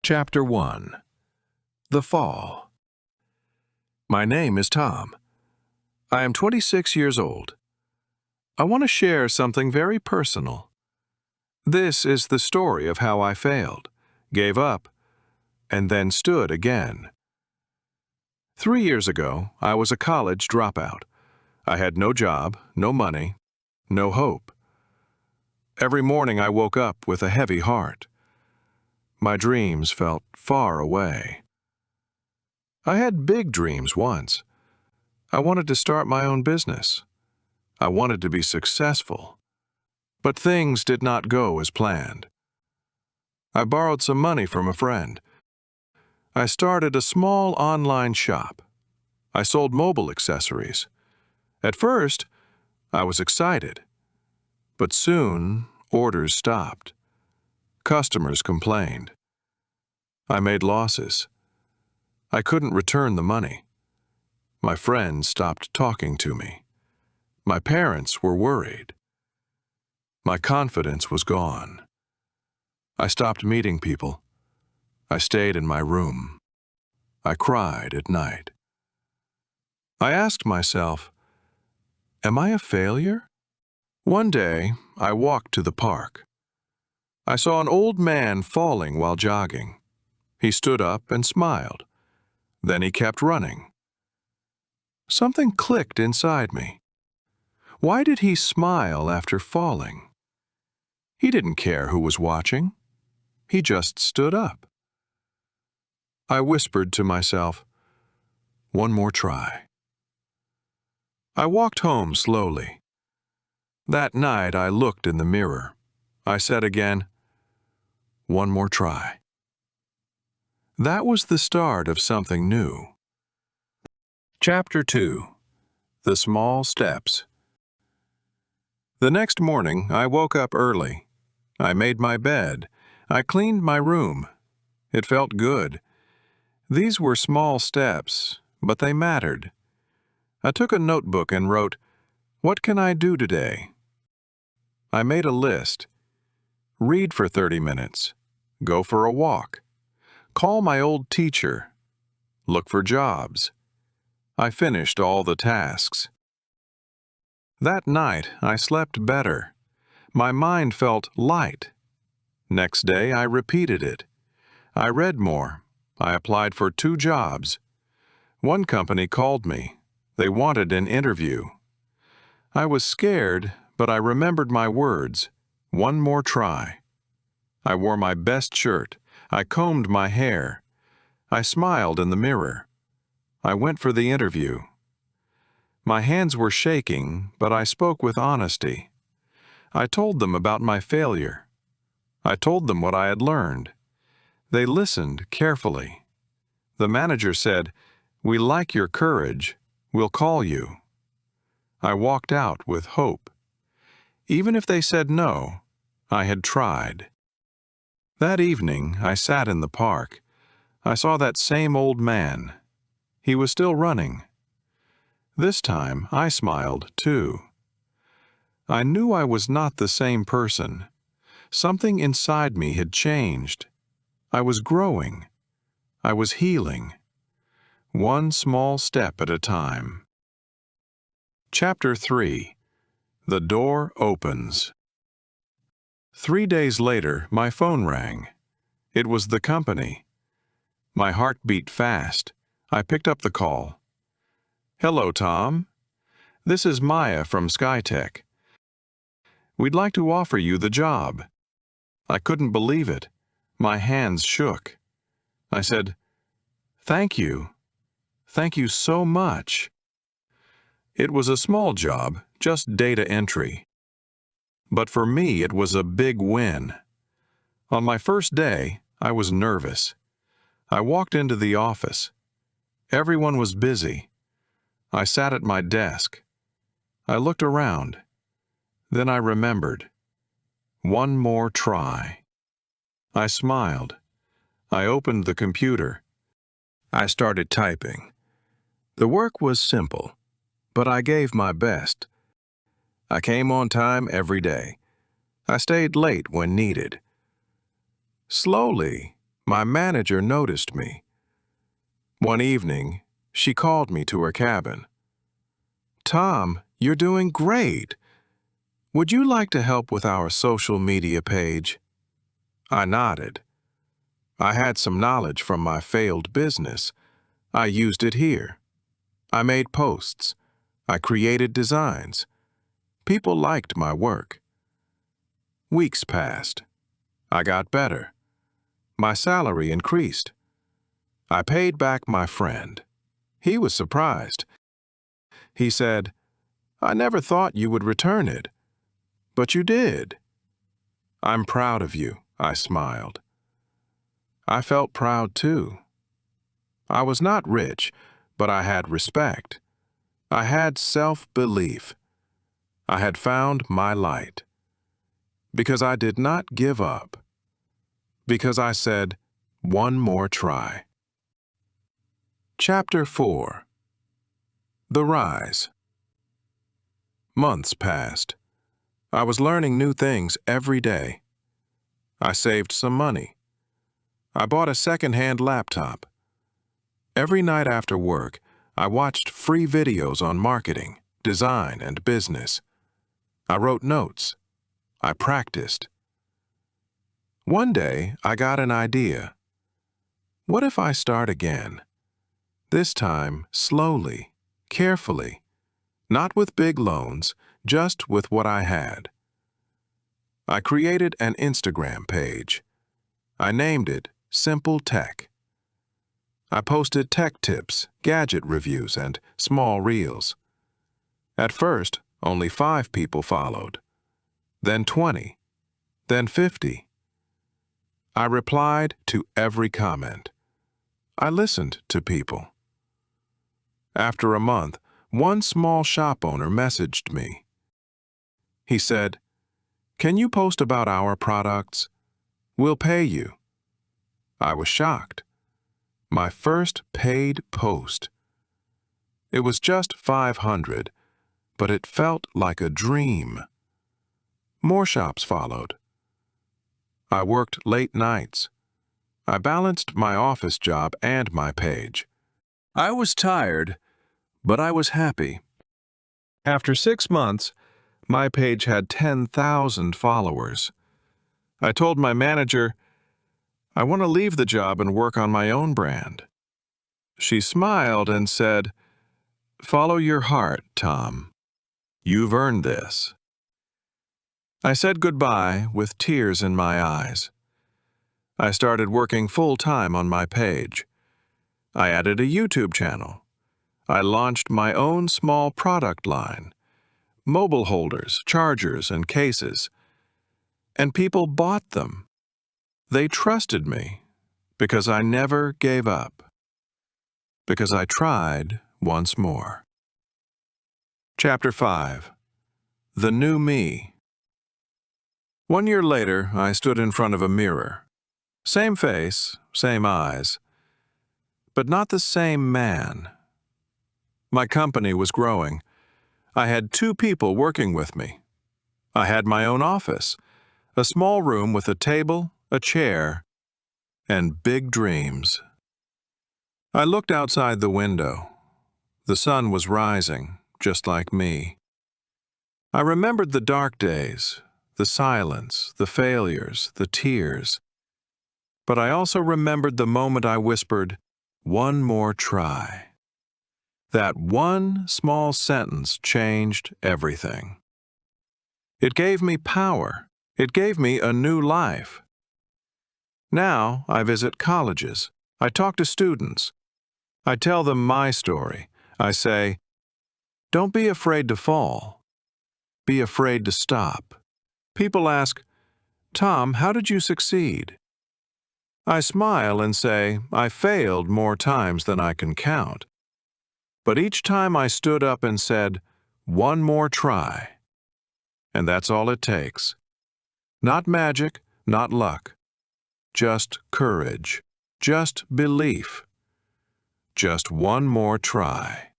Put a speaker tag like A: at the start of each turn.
A: Chapter 1. The Fall. My name is Tom. I am 26 years old. I want to share something very personal. This is the story of how I failed, gave up, and then stood again. 3 years ago, I was a college dropout. I had no job, no money, no hope. Every morning I woke up with a heavy heart. My dreams felt far away. I had big dreams once. I wanted to start my own business. I wanted to be successful. But things did not go as planned. I borrowed some money from a friend. I started a small online shop. I sold mobile accessories. At first, I was excited. But soon, orders stopped. Customers complained. I made losses. I couldn't return the money. My friends stopped talking to me. My parents were worried. My confidence was gone. I stopped meeting people. I stayed in my room. I cried at night. I asked myself, am I a failure? One day, I walked to the park. I saw an old man falling while jogging. He stood up and smiled. Then he kept running. Something clicked inside me. Why did he smile after falling? He didn't care who was watching. He just stood up. I whispered to myself, one more try. I walked home slowly. That night I looked in the mirror. I said again, one more try. That was the start of something new. Chapter 2. The Small Steps. The next morning I woke up early. I made my bed. I cleaned my room. It felt good. These were small steps, but they mattered. I took a notebook and wrote, what can I do today? I made a list. Read for 30 minutes. Go for a walk. Call my old teacher. Look for jobs. I finished all the tasks. That night, I slept better. My mind felt light. Next day, I repeated it. I read more. I applied for 2 jobs. One company called me. They wanted an interview. I was scared, but I remembered my words. One more try. I wore my best shirt. I combed my hair. I smiled in the mirror. I went for the interview. My hands were shaking, but I spoke with honesty. I told them about my failure. I told them what I had learned. They listened carefully. The manager said, we like your courage. We'll call you. I walked out with hope. Even if they said no, I had tried. That evening, I sat in the park. I saw that same old man. He was still running. This time, I smiled, too. I knew I was not the same person. Something inside me had changed. I was growing. I was healing. One small step at a time. Chapter 3. The Door Opens. 3 days later, my phone rang. It was the company. My heart beat fast. I picked up the call. Hello, Tom. This is Maya from SkyTech. We'd like to offer you the job. I couldn't believe it. My hands shook. I said, thank you. Thank you so much. It was a small job, just data entry. But for me, it was a big win. On my first day, I was nervous. I walked into the office. Everyone was busy. I sat at my desk. I looked around. Then I remembered. One more try. I smiled. I opened the computer. I started typing. The work was simple, but I gave my best. I came on time every day. I stayed late when needed. Slowly, My manager noticed me. One evening, she called me to her cabin. "Tom, you're doing great. Would you like to help with our social media page?" I nodded. I had some knowledge from my failed business. I used it here. I made posts. I created designs. People liked my work. Weeks passed. I got better. My salary increased. I paid back my friend. He was surprised. He said, "I never thought you would return it, but you did." "I'm proud of you," I smiled. I felt proud too. I was not rich, but I had respect. I had self-belief. I had found my light. Because I did not give up. Because I said, "One more try." Chapter 4. The Rise. Months passed. I was learning new things every day. I saved some money. I bought a second-hand laptop. Every night after work, I watched free videos on marketing, design, and business. I wrote notes. I practiced. One day, I got an idea. What if I start again? This time, slowly, carefully, not with big loans, just with what I had. I created an Instagram page. I named it Simple Tech. I posted tech tips, gadget reviews, and small reels. At first, only 5 people followed, then 20, then 50. I replied to every comment. I listened to people. After a month, one small shop owner messaged me. He said, "Can you post about our products? We'll pay you." I was shocked. My first paid post. It was just $500, but it felt like a dream. More shops followed. I worked late nights. I balanced my office job and my page. I was tired, but I was happy. After 6 months, my page had 10,000 followers. I told my manager, "I want to leave the job and work on my own brand." She smiled and said, "Follow your heart, Tom. You've earned this." I said goodbye with tears in my eyes. I started working full-time on my page. I added a YouTube channel. I launched my own small product line, mobile holders, chargers, and cases. And people bought them. They trusted me because I never gave up. Because I tried once more. Chapter 5. The New Me. 1 year later, I stood in front of a mirror. Same face, same eyes, but not the same man. My company was growing. I had 2 people working with me. I had my own office, a small room with a table, a chair, and big dreams. I looked outside the window. The sun was rising, just like me. I remembered the dark days, the silence, the failures, the tears. But I also remembered the moment I whispered, "One more try." That one small sentence changed everything. It gave me power. It gave me a new life. Now I visit colleges. I talk to students. I tell them my story. I say, "Don't be afraid to fall. Be afraid to stop." People ask, "Tom, how did you succeed?" I smile and say, "I failed more times than I can count. But each time I stood up and said, 'One more try.' And that's all it takes. Not magic, not luck. Just courage. Just belief. Just one more try."